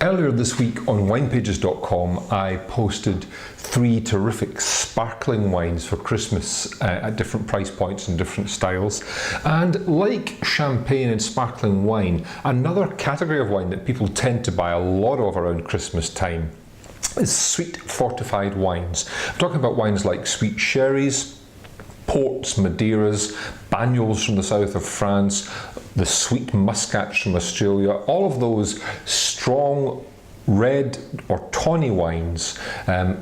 Earlier this week on winepages.com I posted 3 terrific sparkling wines for Christmas at different price points and different styles. And like champagne and sparkling wine, another category of wine that people tend to buy a lot of around Christmas time is sweet fortified wines. I'm talking about wines like sweet sherries, ports, madeiras, bagnols from the south of France, the sweet muscats from Australia, all of those strong red or tawny wines,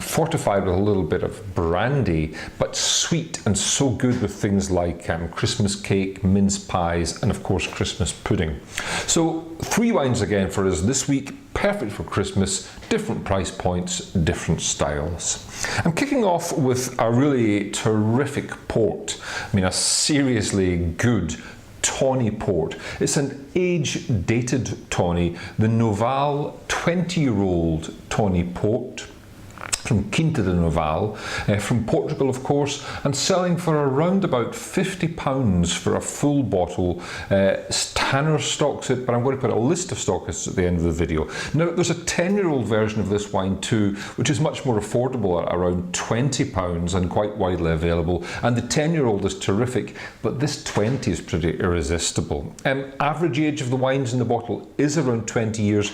fortified with a little bit of brandy, but sweet and so good with things like Christmas cake, mince pies, and of course Christmas pudding. So 3 wines again for us this week, perfect for Christmas, different price points, different styles. I'm kicking off with a really terrific port. I mean, a seriously good Tawny Port. It's an age-dated tawny, the Noval 20-year-old Tawny Port from Quinta de Noval, from Portugal of course, and selling for around about £50 for a full bottle. Tanner stocks it, but I'm going to put a list of stockists at the end of the video. Now there's a 10-year-old version of this wine too, which is much more affordable at around £20 and quite widely available, and the 10-year-old is terrific, but this 20 is pretty irresistible. Average age of the wines in the bottle is around 20 years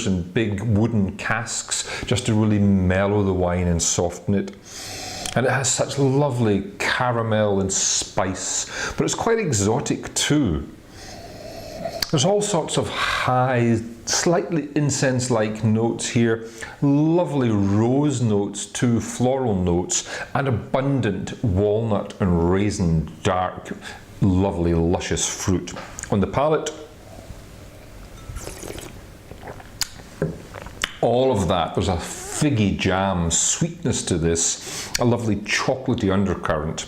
in big wooden casks, just to really mellow the wine and soften it. And it has such lovely caramel and spice, but it's quite exotic too. There's all sorts of high, slightly incense-like notes here, lovely rose notes too, floral notes, and abundant walnut and raisin, dark, lovely, luscious fruit. On the palate, all of that. There's a figgy jam sweetness to this, a lovely chocolatey undercurrent,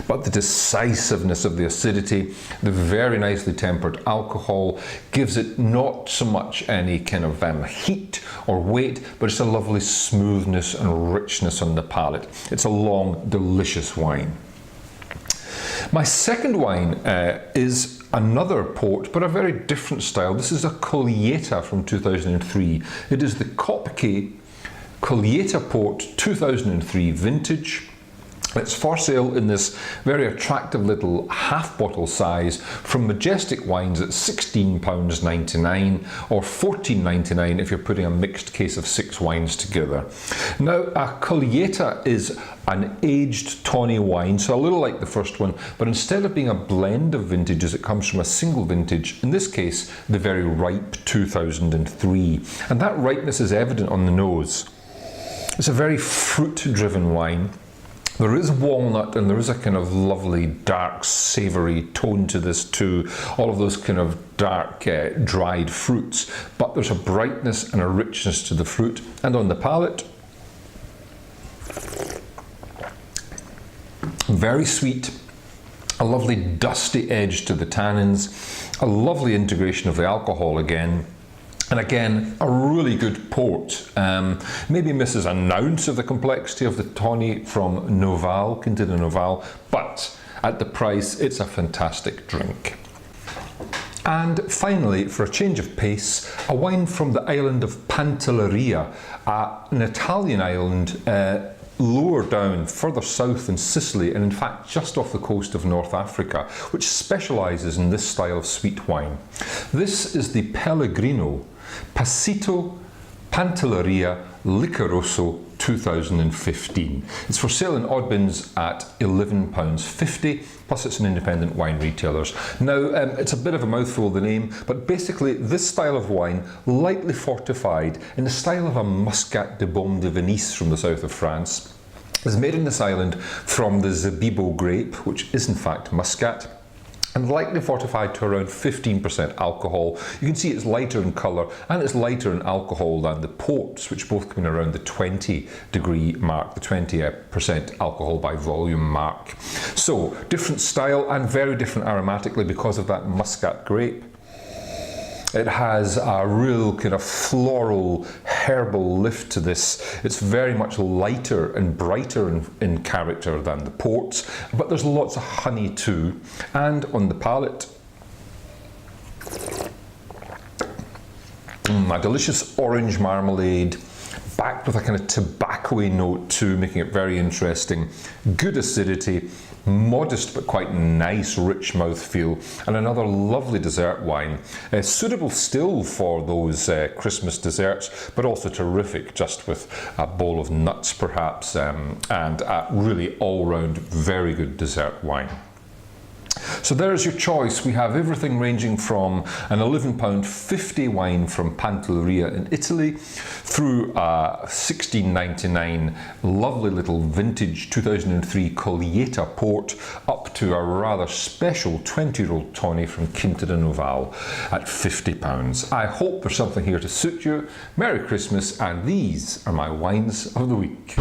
but the decisiveness of the acidity, the very nicely tempered alcohol gives it not so much any kind of heat or weight, but it's a lovely smoothness and richness on the palate. It's a long, delicious wine. My second wine is another port, but a very different style. This is a Colheita from 2003. It is the Kopke Colheita Port 2003 vintage. It's for sale in this very attractive little half bottle size from Majestic Wines at £16.99 or £14.99 if you're putting a mixed case of 6 wines together. Now, a Colheita is an aged tawny wine, so a little like the first one, but instead of being a blend of vintages, it comes from a single vintage, in this case, the very ripe 2003. And that ripeness is evident on the nose. It's a very fruit-driven wine. There is walnut and there is a kind of lovely dark savoury tone to this too, all of those kind of dark dried fruits, but there's a brightness and a richness to the fruit. And on the palate, very sweet, a lovely dusty edge to the tannins, a lovely integration of the alcohol again. And again, a really good port. Maybe misses an ounce of the complexity of the tawny from Noval, Quinta de Noval, but at the price, it's a fantastic drink. And finally, for a change of pace, a wine from the island of Pantelleria, an Italian island lower down, further south in Sicily, and in fact just off the coast of North Africa, which specialises in this style of sweet wine. This is the Pellegrino Pacita Pantelleria Licoroso 2015. It's for sale in odd bins at £11.50, plus it's an independent wine retailer's. Now, it's a bit of a mouthful, the name, but basically this style of wine, lightly fortified in the style of a Muscat de Baume de Venise from the south of France, is made in this island from the Zabibo grape, which is in fact Muscat, and lightly fortified to around 15% alcohol. You can see it's lighter in colour and it's lighter in alcohol than the ports, which both come in around the 20-degree mark, the 20% alcohol by volume mark. So, different style and very different aromatically because of that Muscat grape. It has a real kind of floral, herbal lift to this. It's very much lighter and brighter in character than the ports, but there's lots of honey too. And on the palate, A delicious orange marmalade, backed with a kind of tobacco-y note too, making it very interesting. Good acidity, modest but quite nice, rich mouthfeel, and another lovely dessert wine. Suitable still for those Christmas desserts, but also terrific just with a bowl of nuts perhaps, and a really all-round very good dessert wine. So there's your choice. We have everything ranging from an £11.50 wine from Pantelleria in Italy through a £16.99 lovely little vintage 2003 Tawny Port up to a rather special 20-year-old Tawny from Quinta de Noval at £50. I hope there's something here to suit you. Merry Christmas, and these are my wines of the week.